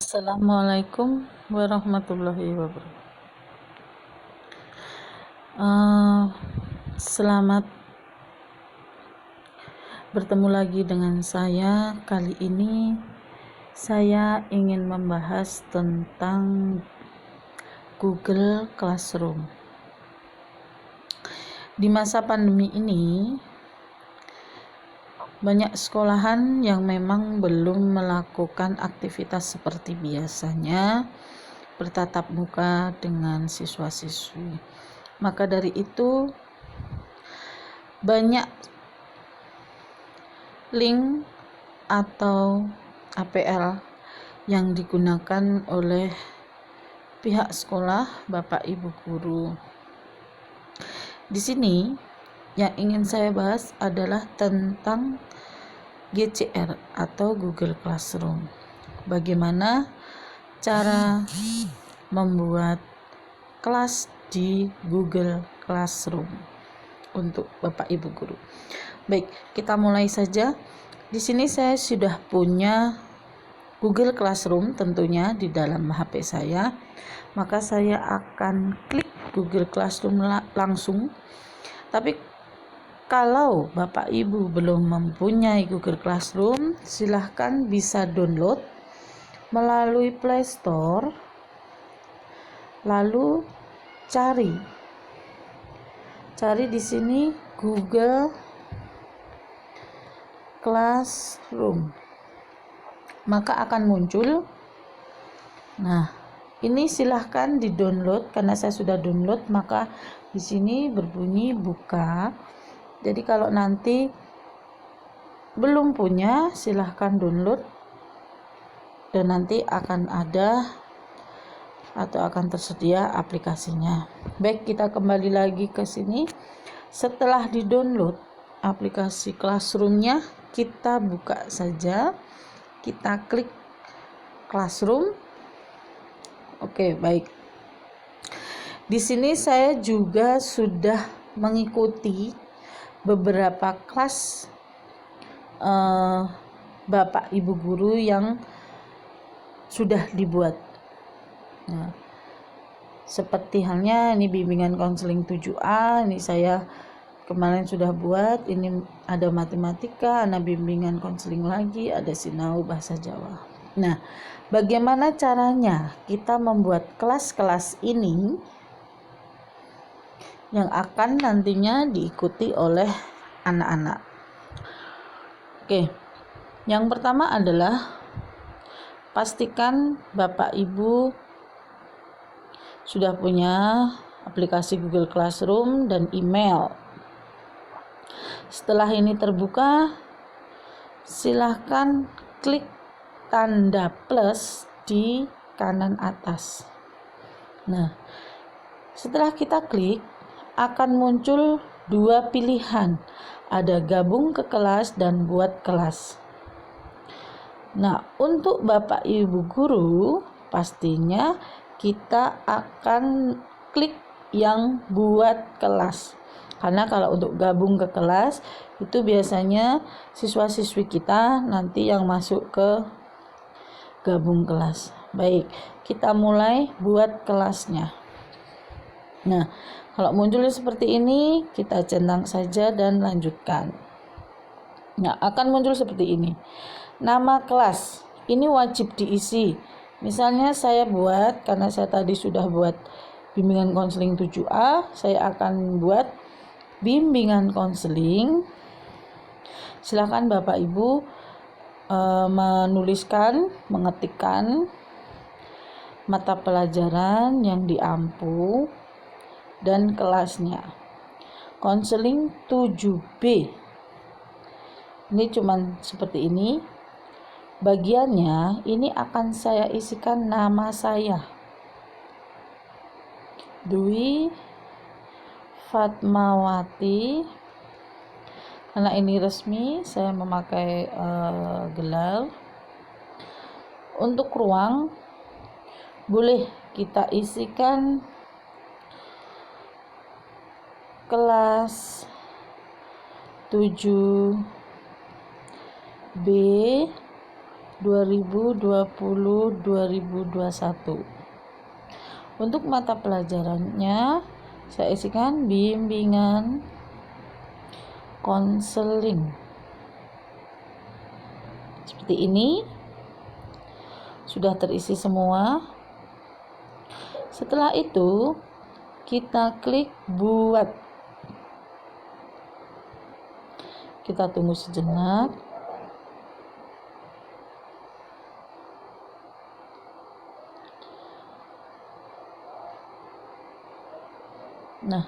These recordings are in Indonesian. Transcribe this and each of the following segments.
Assalamualaikum warahmatullahi wabarakatuh. Selamat bertemu lagi dengan saya. Kali ini saya ingin membahas tentang Google Classroom. Di masa pandemi ini, banyak sekolahan yang memang belum melakukan aktivitas seperti biasanya, bertatap muka dengan siswa-siswi. Maka dari itu, banyak link atau APL yang digunakan oleh pihak sekolah, Bapak Ibu guru. Di sini yang ingin saya bahas adalah tentang GCR atau Google Classroom. Bagaimana cara membuat kelas di Google Classroom untuk Bapak Ibu guru. Baik, kita mulai saja. Di sini saya sudah punya Google Classroom tentunya di dalam HP saya. Maka saya akan klik Google Classroom langsung. Tapi kalau Bapak Ibu belum mempunyai Google Classroom, silahkan bisa download melalui Play Store. Lalu cari di sini Google Classroom. Maka akan muncul. Nah, ini silahkan di-download. Karena saya sudah download, maka di sini berbunyi buka. Jadi kalau nanti belum punya, silahkan download dan nanti akan ada atau akan tersedia aplikasinya. Baik, kita kembali lagi ke sini. Setelah di-download aplikasi Classroom-nya, kita buka saja. Kita klik Classroom. Oke, baik. Di sini saya juga sudah mengikuti beberapa kelas Bapak Ibu guru yang sudah dibuat. Nah, seperti halnya ini bimbingan konseling 7A, ini saya kemarin sudah buat. Ini ada matematika, ada bimbingan konseling lagi, ada sinau bahasa Jawa. Nah, bagaimana caranya kita membuat kelas-kelas ini yang akan nantinya diikuti oleh anak-anak? Oke, yang pertama adalah pastikan Bapak Ibu sudah punya aplikasi Google Classroom dan email. Setelah ini terbuka, silahkan klik tanda plus di kanan atas. Nah, setelah kita klik, akan muncul dua pilihan. Ada gabung ke kelas dan buat kelas. Nah, untuk Bapak Ibu guru, pastinya kita akan klik yang buat kelas. Karena kalau untuk gabung ke kelas, itu biasanya siswa-siswi kita nanti yang masuk ke gabung kelas. Baik, kita mulai buat kelasnya. Nah, kalau munculnya seperti ini, kita centang saja dan lanjutkan. Nah, akan muncul seperti ini. Nama kelas, ini wajib diisi. Misalnya saya buat, karena saya tadi sudah buat bimbingan konseling 7A, saya akan buat bimbingan konseling. Silakan Bapak Ibu menuliskan, mengetikkan mata pelajaran yang diampu dan kelasnya. Konseling 7B. Ini cuman seperti ini. Bagiannya ini akan saya isikan nama saya. Dwi Fatmawati. Karena ini resmi, saya memakai gelar. Untuk ruang boleh kita isikan kelas 7B 2020-2021. Untuk mata pelajarannya saya isikan bimbingan konseling. Seperti ini. Sudah terisi semua. Setelah itu kita klik buat. Kita tunggu sejenak. Nah,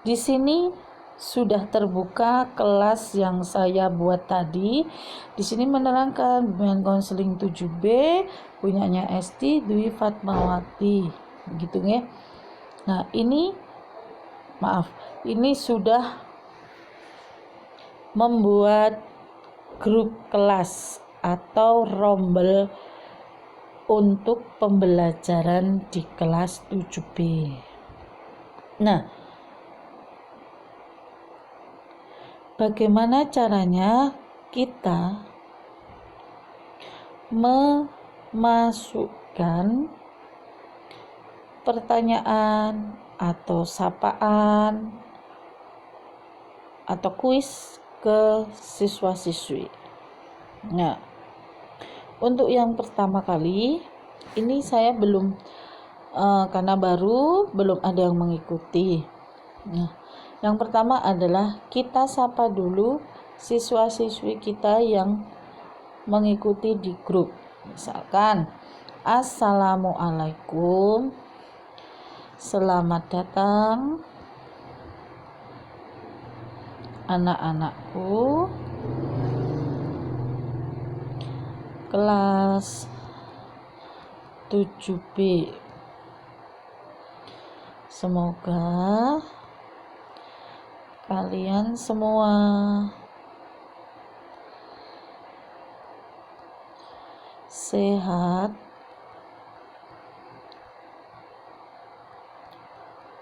di sini sudah terbuka kelas yang saya buat tadi. Di sini menerangkan bimbingan konseling 7B punyanya Esti Dwi Fatmawati. Begitu ya. Nah, ini sudah membuat grup kelas atau rombel untuk pembelajaran di kelas 7B. Nah, bagaimana caranya kita memasukkan pertanyaan atau sapaan atau kuis ke siswa-siswi. Nah, untuk yang pertama kali ini saya belum karena baru belum ada yang mengikuti. Nah, yang pertama adalah kita sapa dulu siswa-siswi kita yang mengikuti di grup. Misalkan, Assalamualaikum, selamat datang anak-anakku kelas 7B. Semoga kalian semua sehat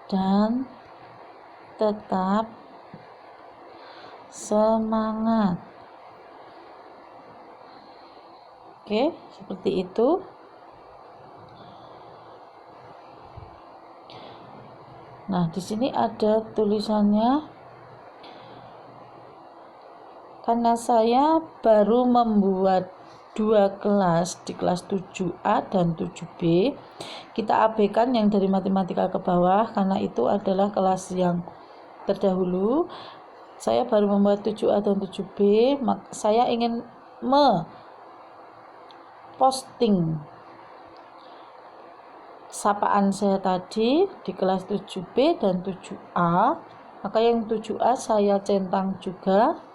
dan tetap semangat. Oke, seperti itu. Nah, di sini ada tulisannya. Karena saya baru membuat 2 kelas di kelas 7A dan 7B, kita abaikan yang dari matematika ke bawah karena itu adalah kelas yang terdahulu. Saya baru membuat 7A dan 7B, saya ingin posting sapaan saya tadi di kelas 7B dan 7A, maka yang 7A saya centang juga.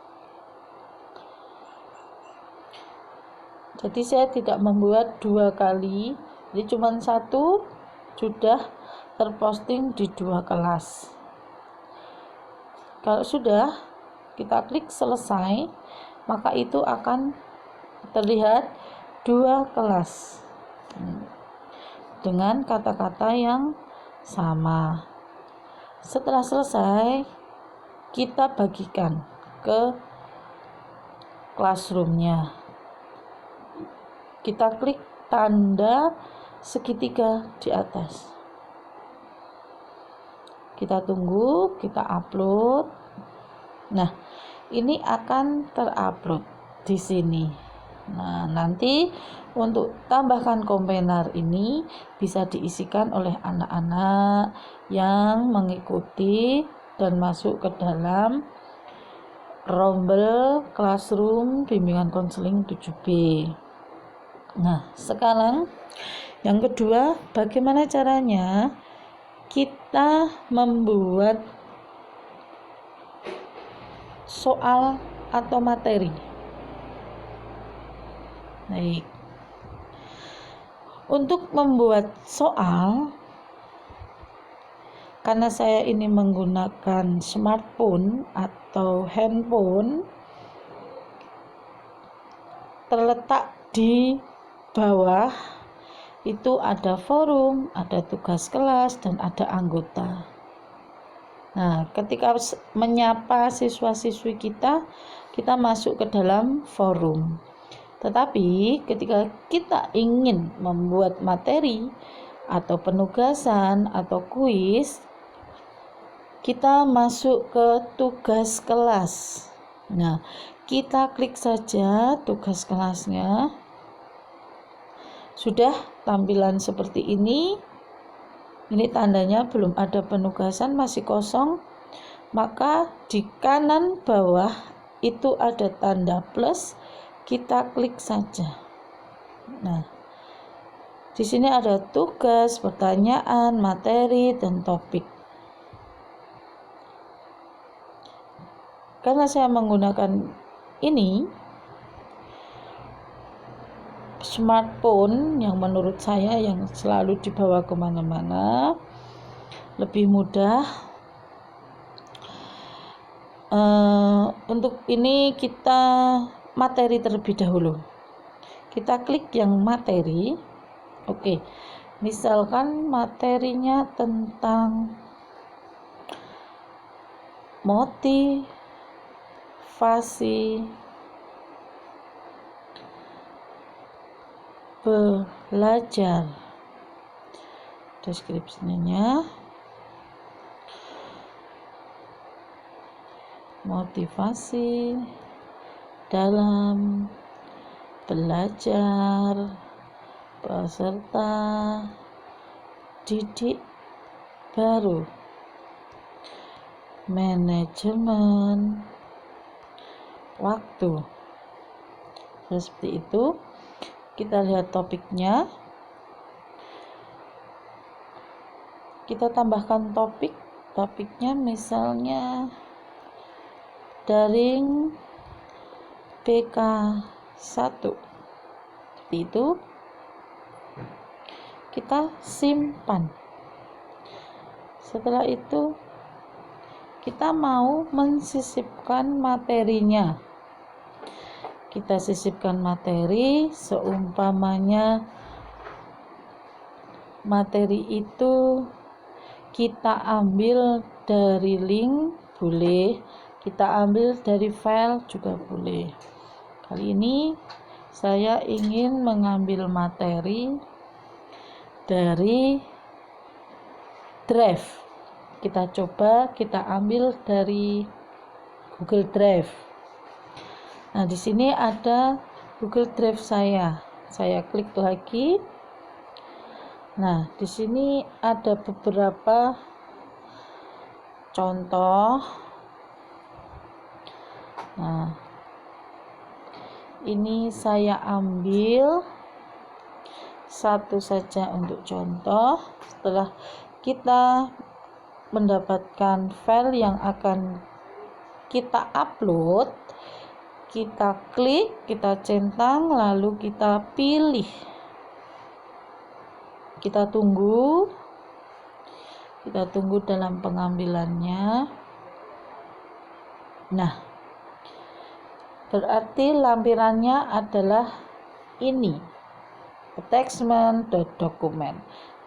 Jadi saya tidak membuat 2 kali, jadi cuma 1 sudah terposting di 2 kelas. Kalau sudah, kita klik selesai, maka itu akan terlihat 2 kelas dengan kata-kata yang sama. Setelah selesai, kita bagikan ke classroom-nya. Kita klik tanda segitiga di atas. Kita tunggu, kita upload. Nah, ini akan terupload di sini. Nah, nanti untuk tambahkan komentar ini bisa diisikan oleh anak-anak yang mengikuti dan masuk ke dalam rombel classroom bimbingan konseling 7B. Nah, sekarang yang kedua, bagaimana caranya kita membuat soal atau materi. Baik. Untuk membuat soal, karena saya ini menggunakan smartphone atau handphone, terletak di bawah itu ada forum, ada tugas kelas, dan ada anggota. Nah, ketika menyapa siswa-siswi kita masuk ke dalam forum. Tetapi ketika kita ingin membuat materi atau penugasan atau kuis, kita masuk ke tugas kelas. Nah, kita klik saja tugas kelasnya. Sudah tampilan seperti ini. Ini tandanya belum ada penugasan, masih kosong. Maka di kanan bawah itu ada tanda plus, kita klik saja. Nah, di sini ada tugas, pertanyaan, materi, dan topik. Karena saya menggunakan ini smartphone yang menurut saya yang selalu dibawa kemana-mana, lebih mudah. Untuk ini kita materi terlebih dahulu. Kita klik yang materi. Oke, misalkan materinya tentang motivasi belajar. Deskripsinya motivasi dalam belajar peserta didik baru, manajemen waktu. Seperti itu. Kita lihat topiknya. Kita tambahkan topiknya misalnya daring BK1. Seperti itu. Kita simpan. Setelah itu kita mau mensisipkan materinya. Kita sisipkan materi seumpamanya materi itu kita ambil dari link boleh, kita ambil dari file juga boleh. Kali ini saya ingin mengambil materi dari Drive. Kita coba kita ambil dari Google Drive. Nah, di sini ada Google Drive saya. Saya klik lagi. Nah, di sini ada beberapa contoh. Nah, ini saya ambil satu saja untuk contoh. Setelah kita mendapatkan file yang akan kita upload, kita klik, kita centang, lalu kita pilih. Kita tunggu dalam pengambilannya. Nah, berarti lampirannya adalah ini, attachment document.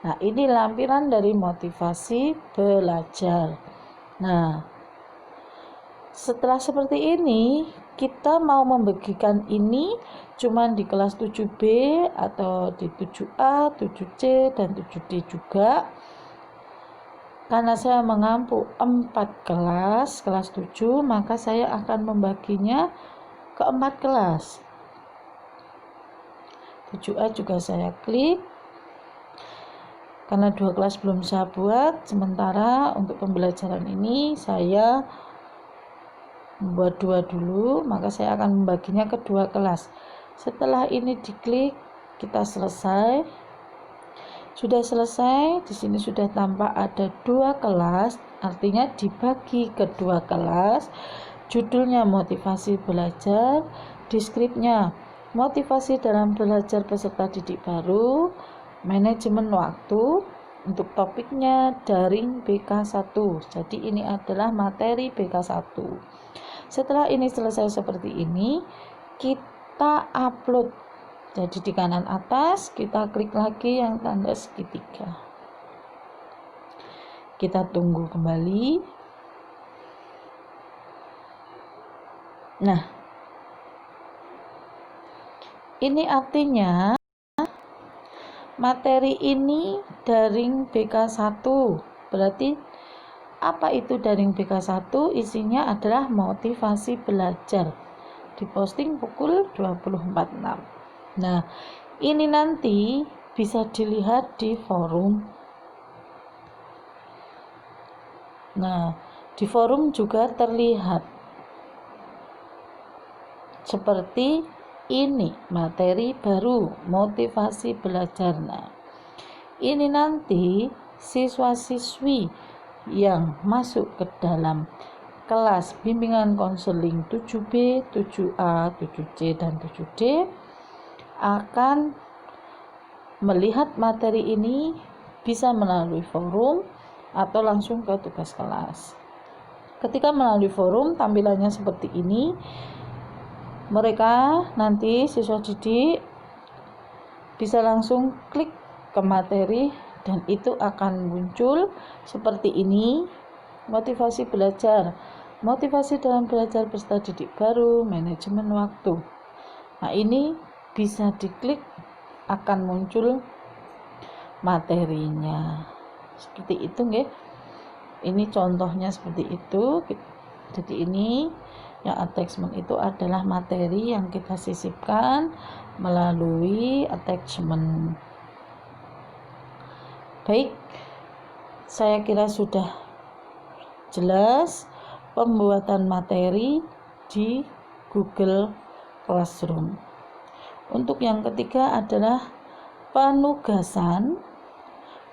Nah, ini lampiran dari motivasi belajar. Nah, setelah seperti ini, kita mau membagikan ini cuman di kelas 7B atau di 7A, 7C, dan 7D juga. Karena saya mengampu 4 kelas 7, maka saya akan membaginya ke 4 kelas. 7A juga saya klik. Karena 2 kelas belum saya buat, sementara untuk pembelajaran ini saya membuat 2 dulu, maka saya akan membaginya ke 2 kelas. Setelah ini diklik, kita selesai. Sudah selesai, di sini sudah tampak ada 2 kelas, artinya dibagi ke 2 kelas. Judulnya motivasi belajar, deskripsinya motivasi dalam belajar peserta didik baru, manajemen waktu. Untuk topiknya daring BK1. Jadi ini adalah materi BK1. Setelah ini selesai seperti ini, kita upload. Jadi di kanan atas kita klik lagi yang tanda segitiga. Kita tunggu kembali. Nah, ini artinya materi ini daring BK1. Berarti apa itu daring BK1? Isinya adalah motivasi belajar. Diposting pukul 24.6. Nah, ini nanti bisa dilihat di forum. Nah, di forum juga terlihat seperti ini materi baru motivasi belajar. Nah, ini nanti siswa-siswi yang masuk ke dalam kelas bimbingan konseling 7B, 7A, 7C, dan 7D akan melihat materi ini bisa melalui forum atau langsung ke tugas kelas. Ketika melalui forum tampilannya seperti ini. Mereka nanti siswa didik bisa langsung klik ke materi dan itu akan muncul seperti ini. Motivasi belajar, motivasi dalam belajar peserta didik baru, manajemen waktu. Nah, ini bisa diklik akan muncul materinya. Seperti itu nggih. Ini contohnya seperti itu. Jadi ini yang attachment itu adalah materi yang kita sisipkan melalui attachment. Baik, saya kira sudah jelas pembuatan materi di Google Classroom. Untuk yang ketiga adalah penugasan,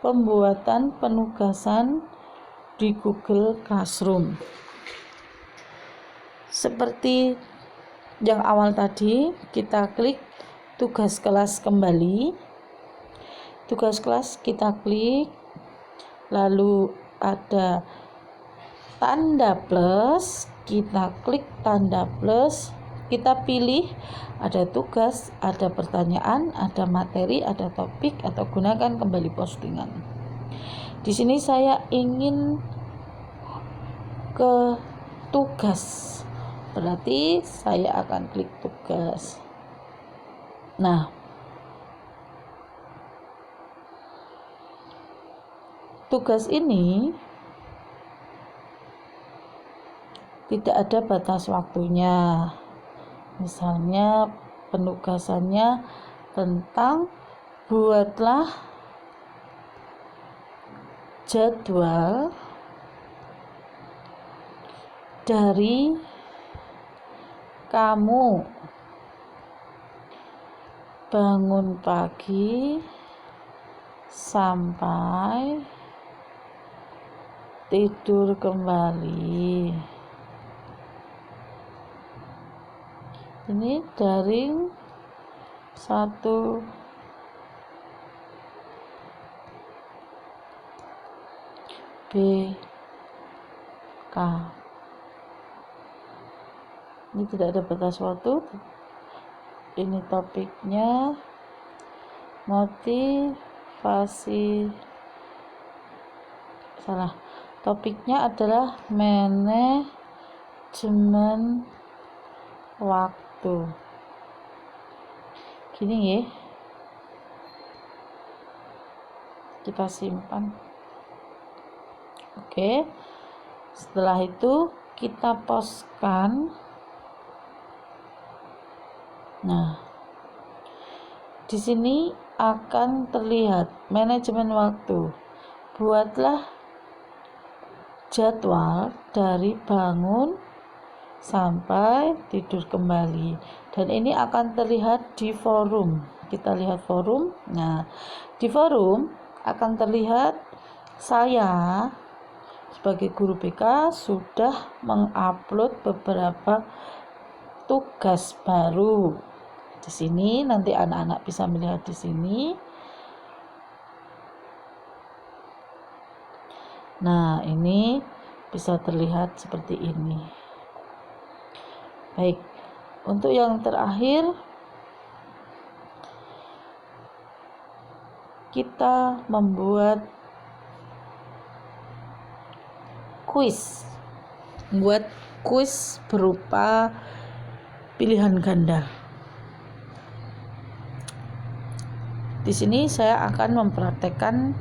pembuatan penugasan di Google Classroom. Seperti yang awal tadi, kita klik tugas kelas kembali. Tugas kelas kita klik, lalu ada tanda plus, kita klik tanda plus, kita pilih ada tugas, ada pertanyaan, ada materi, ada topik, atau gunakan kembali postingan. Di sini saya ingin ke tugas. Berarti saya akan klik tugas. Nah, tugas ini tidak ada batas waktunya. Misalnya penugasannya tentang buatlah jadwal dari kamu bangun pagi sampai tidur kembali. Ini daring 1 BK. Ini tidak ada batas waktu. Ini topiknya motivasi. Topiknya adalah manajemen waktu. Gini ya. Kita simpan. Oke. Setelah itu kita postkan. Nah, di sini akan terlihat manajemen waktu. Buatlah jadwal dari bangun sampai tidur kembali. Dan ini akan terlihat di forum. Kita lihat forum. Nah, di forum akan terlihat saya sebagai guru BK sudah mengupload beberapa tugas baru. Di sini nanti anak-anak bisa melihat di sini. Nah, ini bisa terlihat seperti ini. Baik, untuk yang terakhir kita membuat kuis. Buat kuis berupa pilihan ganda. Di sini saya akan mempraktekkan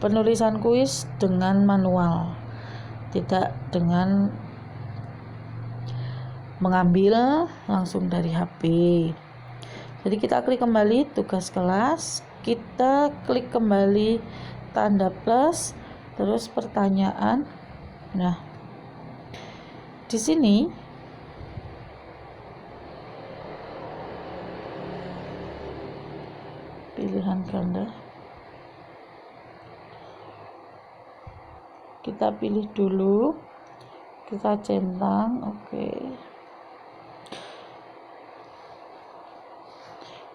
penulisan kuis dengan manual, tidak dengan mengambil langsung dari HP. Jadi kita klik kembali tugas kelas, kita klik kembali tanda plus, terus pertanyaan. Nah, di sini pilihan ganda kita pilih dulu, kita centang, oke.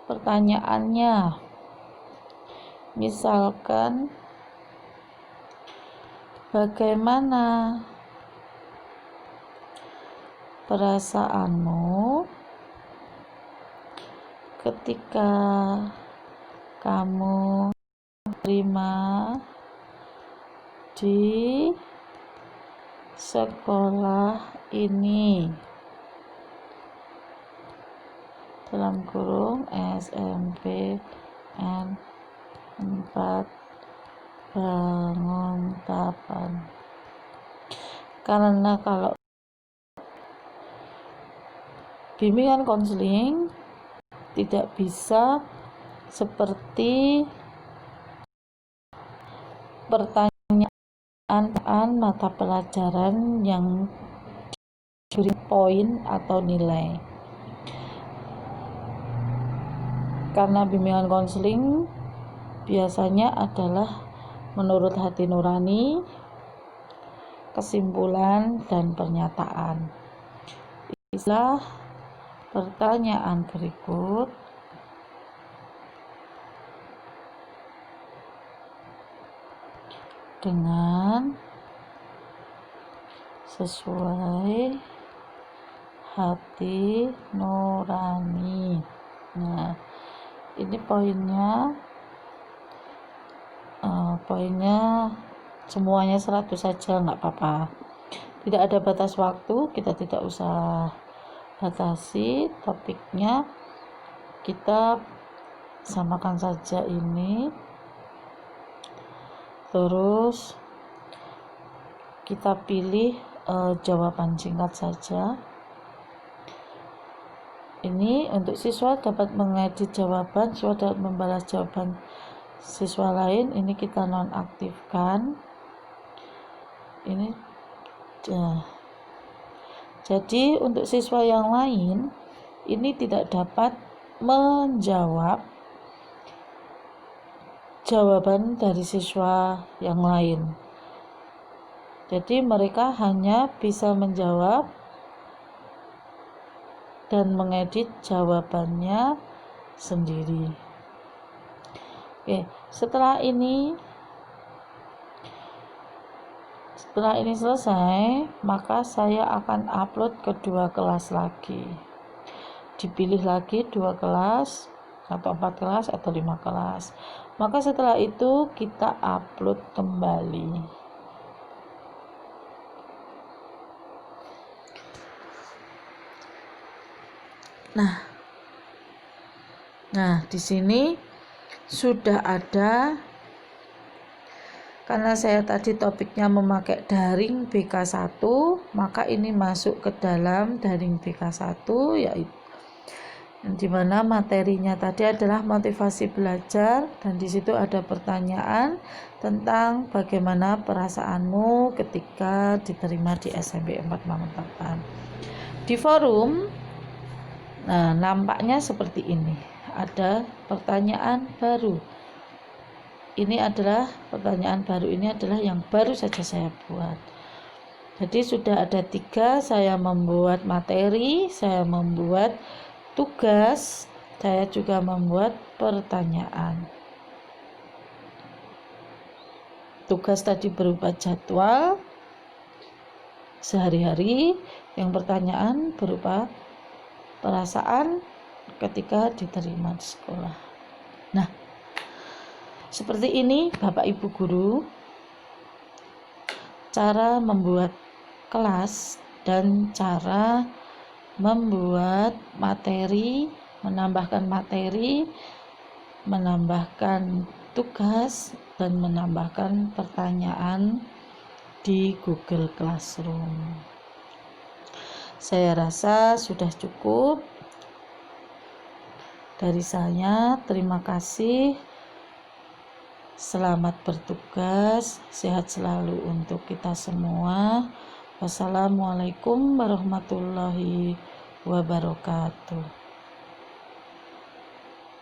Pertanyaannya misalkan bagaimana perasaanmu ketika kamu terima di sekolah ini, dalam kurung SMP N 4 Banguntapan. Karena kalau bimbingan konseling tidak bisa seperti pertanyaan mata pelajaran yang diberi poin atau nilai. Karena bimbingan konseling biasanya adalah menurut hati nurani, kesimpulan, dan pernyataan. Istilah pertanyaan berikut dengan sesuai hati nurani. Nah, ini poinnya semuanya 100 saja, nggak apa-apa, tidak ada batas waktu, kita tidak usah batasi topiknya, kita samakan saja ini, terus kita pilih jawaban singkat saja. Ini untuk siswa dapat mengedit jawaban, siswa dapat membalas jawaban siswa lain. Ini kita nonaktifkan. Ini jadi untuk siswa yang lain ini tidak dapat menjawab jawaban dari siswa yang lain. Jadi mereka hanya bisa menjawab dan mengedit jawabannya sendiri. Oke, setelah ini selesai, maka saya akan upload ke 2 kelas lagi. Dipilih lagi 2 kelas atau 4 kelas atau 5 kelas. Maka setelah itu kita upload kembali. Nah, di sini sudah ada, karena saya tadi topiknya memakai daring BK1, maka ini masuk ke dalam daring BK1, yaitu di mana materinya tadi adalah motivasi belajar, dan di situ ada pertanyaan tentang bagaimana perasaanmu ketika diterima di SMP 4 Banguntapan. Di forum, nah nampaknya seperti ini, ada pertanyaan baru. Ini adalah pertanyaan baru, ini adalah yang baru saja saya buat. Jadi sudah ada 3, saya membuat materi, saya membuat tugas, saya juga membuat pertanyaan. Tugas tadi berupa jadwal sehari-hari, yang pertanyaan berupa perasaan ketika diterima di sekolah. Nah, seperti ini Bapak Ibu guru cara membuat kelas dan cara membuat materi, menambahkan materi, menambahkan tugas, dan menambahkan pertanyaan di Google Classroom. Saya rasa sudah cukup dari saya. Terima kasih. Selamat bertugas, sehat selalu untuk kita semua. Wassalamualaikum warahmatullahi wabarakatuh.